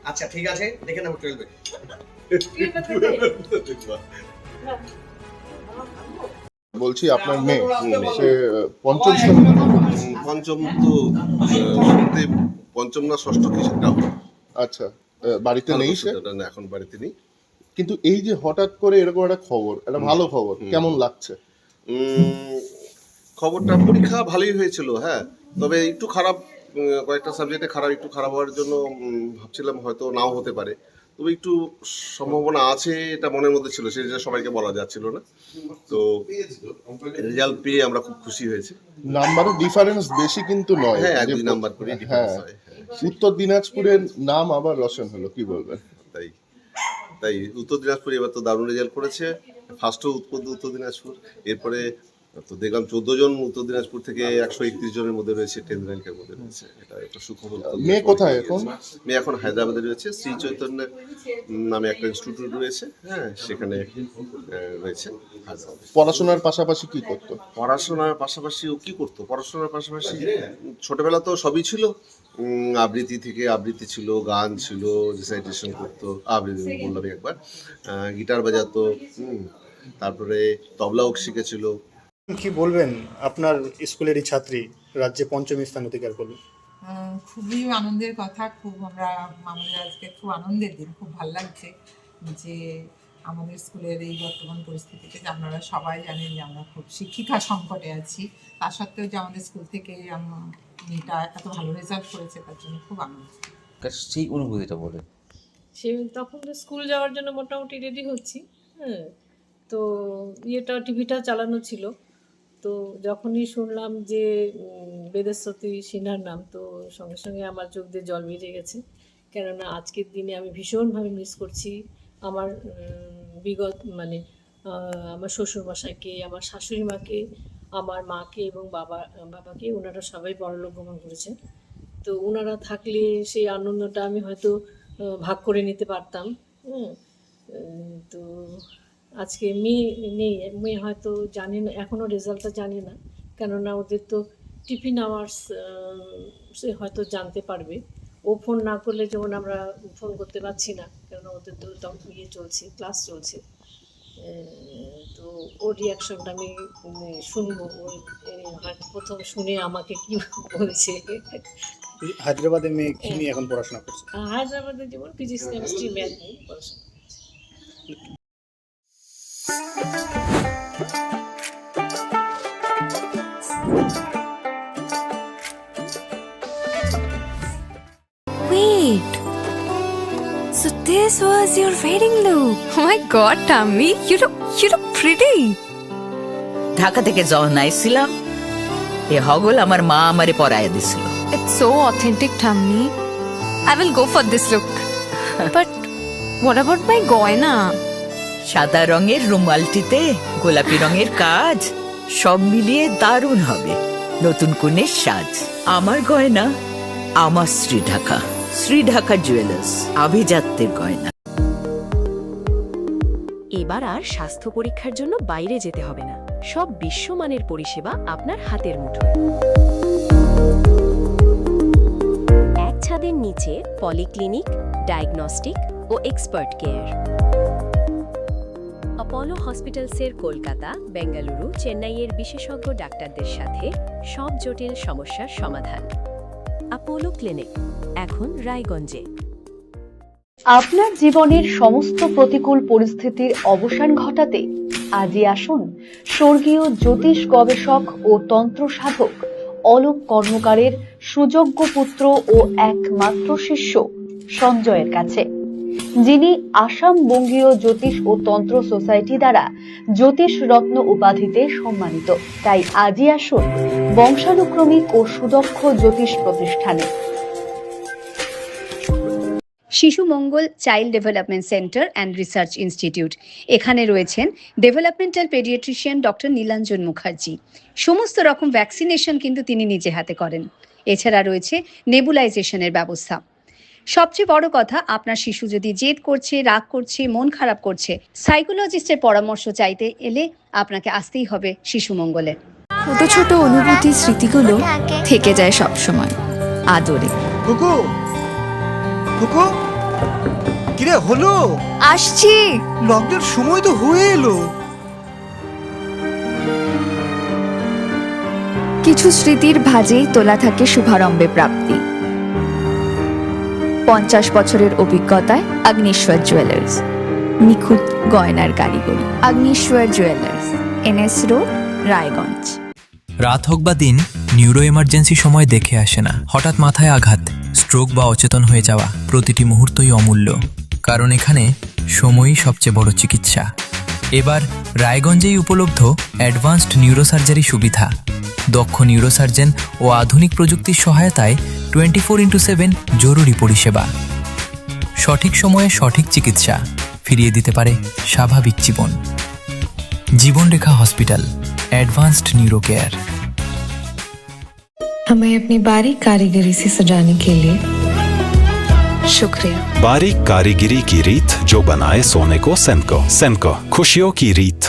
আচ্ছা ঠিক আছে, দেখে নাও 12 বলছি আপনার মেয়ে সে পঞ্চম পঞ্চম তো পঞ্চম না ষষ্ঠ কিছুটা। আচ্ছা, বাড়িতে নেই সে না, এখন বাড়িতে নেই। কিন্তু এই যে হঠাৎ করে এরকম একটা খবর, একটা ভালো খবর, কেমন লাগছে? খবরটা পরীক্ষা ভালোই হয়েছিল, হ্যাঁ, তবে একটু খারাপ, কয়েকটা সাবজেক্টে খারাপ, একটু খারাপ হওয়ার জন্য ভাবছিলাম হয়তো নাও হতে পারে, তবে একটু সম্ভাবনা আছে এটা মনের মধ্যে ছিল, সেটা সবাইকে বলা যাচ্ছিল না। তো রেজাল্ট পেয়ে আমরা খুব খুশি হয়েছি। নাম্বারের ডিফারেন্স বেশি কিন্তু নয়, হ্যাঁ, 1-2 নাম্বার করে ডিফারেন্স হয়। উত্তর দিনাজপুরের নাম আবার রোশন হলো, কি বলবেন? তাই উত্তর দিনাজপুর এবার তো দারুণ রেজাল্ট করেছে, ফার্স্টও উত্তর দিনাজপুর। এরপরে তো দেখলাম 14 জন উত্তর দিনাজপুর থেকে 131 জনের মধ্যে রয়েছে, 10 র্যাঙ্কের মধ্যে রয়েছে। এটা একটা সুখবর। মেয়ে কোথায় এখন? মেয়ে এখন হায়দ্রাবাদে রয়েছে, শ্রী চৈতন্য নামে একটা ইনস্টিটিউট রয়েছে, হ্যাঁ, সেখানে রয়েছে। পড়াশোনার পাশাপাশি কি করতো? পড়াশোনার পাশাপাশি ও কি করতো? পড়াশোনার পাশাপাশি ছোটবেলা তো সবই ছিল, আবৃত্তি থেকে আবৃত্তি ছিল, গান ছিল, রিসাইটেশন করতো, আবৃত্তি বললাম একবার, গিটার বাজাতো, তারপরে তবলাও শিখেছিল। কি বলবেন, আপনার স্কুলেরই ছাত্রী রাজ্যে পঞ্চম স্থান অধিকার করলো? খুবই আনন্দের কথা, আমাদের আজকে খুব আনন্দের দিন। খুব ভালো লাগছে যে আমাদের স্কুলের এই বর্তমান পরিস্থিতিতে, যে আপনারা সবাই জানেন যে আমরা খুব শিক্ষিকা সংকটে আছি, তা সত্ত্বেও যে আমাদের স্কুল থেকে মেয়েটা এত ভালো রেজাল্ট করেছে, তার জন্য খুব আনন্দ। সেই অনুভূতিটা বলে। সে তখন তো স্কুল যাওয়ার জন্য মোটামুটি রেডি হচ্ছি, হ্যাঁ, তো টিভিটা চালানো ছিল, তো যখনই শুনলাম যে বেদেশ্বতী সিনহার নাম, তো সঙ্গে সঙ্গে আমার চোখ দিয়ে জল বেরিয়ে গেছে। কেননা আজকের দিনে আমি ভীষণভাবে মিস করছি আমার আমার শ্বশুরমশাইকে, আমার শাশুড়ি মাকে, আমার মাকে এবং বাবাকে। ওনারা সবাই পরলোক গমন করেছেন, তো ওনারা থাকলে সেই আনন্দটা আমি হয়তো ভাগ করে নিতে পারতাম। তো আজকে মেয়ে হয়তো জানি না, এখনও রেজাল্টটা জানি না, কেননা ওদের তো টিফিন আওয়ার্স, সে হয়তো জানতে পারবে। ও ফোন না করলে, যেমন আমরা ফোন করতে পারছি না, কেননা ওদের তো তখন চলছে, ক্লাস চলছে। তো ওর রিয়াকশনটা আমি শুনবো, হয়তো প্রথম শুনে আমাকে কি বলছে। হায়দ্রাবাদে মেয়ে কি নিয়ে এখন পড়াশোনা করছে? হায়দ্রাবাদে যেমন ফিজিক্স, কেমিস্ট্রি, ম্যাথ নিয়ে পড়াশোনা করছে। Wait, so this was your wedding look? Oh my god, Tammy, you look pretty. Dhaka থেকে যখন আইছিলাম, এ হগল আমার মা আমারে পরাইয়া দিছিল। It's so authentic, Tammy. I will go for this look. But what about my goina? সাদা রঙের রুমালটিতে গোলাপি রঙের কাজ, সব মিলিয়ে দারুণ হবে নতুন কনের সাজ। আমার গয়না আমার শ্রী ঢাকা জুয়েলার্স, আভিজাত্যের গয়না। এবার আর স্বাস্থ্য পরীক্ষার জন্য বাইরে যেতে হবে না, সব বিশ্বমানের পরিষেবা আপনার হাতের মুঠোয়। এক ছাদের নিচে পলিক্লিনিক, ডায়াগনস্টিক ও এক্সপার্ট কেয়ার। অপোলো হসপিটালসের কলকাতা, বেঙ্গালুরু, চেন্নাইয়ের বিশেষজ্ঞ ডাক্তারদের সাথে সব জটিল সমস্যার সমাধান। অপোলো ক্লিনিক এখন রায়গঞ্জে। আপনার জীবনের সমস্ত প্রতিকূল পরিস্থিতির অবসান ঘটাতে আজই আসুন স্বর্গীয় জ্যোতিষ গবেষক ও তন্ত্র সাধক অলোক কর্মকারের সুযোগ্য পুত্র ও একমাত্র শিষ্য সঞ্জয়ের কাছে, যিনি আসাম বঙ্গীয় জ্যোতিষ ও তন্ত্র সোসাইটি দ্বারা জ্যোতিষ রত্ন উপাধিতে সম্মানিত। তাই আজই আসুন বংশানুক্রমিক ও সুদক্ষ জ্যোতিষ প্রতিষ্ঠানে। Shishu Mangal child development centre and research institute. এখানে রয়েছেন developmental paediatrician doctor Nilanjan Mukherjee. সমস্ত রকম ভ্যাকসিনেশন কিন্তু তিনি নিজে হাতে করেন। এছাড়া রয়েছে নেবুলাইজেশনের ব্যবস্থা। সবচেয়ে বড় কথা, আপনার শিশু যদি জেদ করছে, রাগ করছে, মন খারাপ করছে, সাইকোলজিস্টের পরামর্শ চাইতে এলে আপনাকে আসতেই হবে শিশু মঙ্গলে। ছোট ছোট অনুভূতি স্মৃতিগুলো থেকে যায় সব সময় আদরে। কুকু কুকু কিরে হলো? আসছি। লকডাউন সময় তো হয়ে এলো। কিছু স্মৃতির ভাজেই তোলা থাকে শুভারম্ভে প্রাপ্তি। 50 বছরের অভিজ্ঞতায় আগ্নেশ্বর জুয়েলার্স, নিখুঁত গয়নার কারিগরি। Agneshwar jewellers, NS road, Raiganj. রাত হোক বা দিন, নিউরো এমার্জেন্সি সময় দেখে আসে না। হঠাৎ মাথায় আঘাত, স্ট্রোক বা অচেতন হয়ে যাওয়া, প্রতিটি মুহূর্তই অমূল্য, কারণ এখানে সময়ই সবচেয়ে বড় চিকিৎসা। এবার রায়গঞ্জেই উপলব্ধ অ্যাডভান্সড নিউরোসার্জারি সুবিধা। দক্ষ নিউরোসার্জন ও আধুনিক প্রযুক্তির সহায়তায় 24x7 জরুরি পরিষেবা। সঠিক সময়ে সঠিক চিকিৎসা ফিরিয়ে দিতে পারে স্বাভাবিক জীবন। জীবনরেখা হসপিটাল, एडवांस्ड न्यूरो केयर। हमें अपनी बारीक कारीगरी से सजाने के लिए शुक्रिया। बारीक कारीगरी की रीत जो बनाए सोने को सेनको। सेनको, खुशियों की रीत।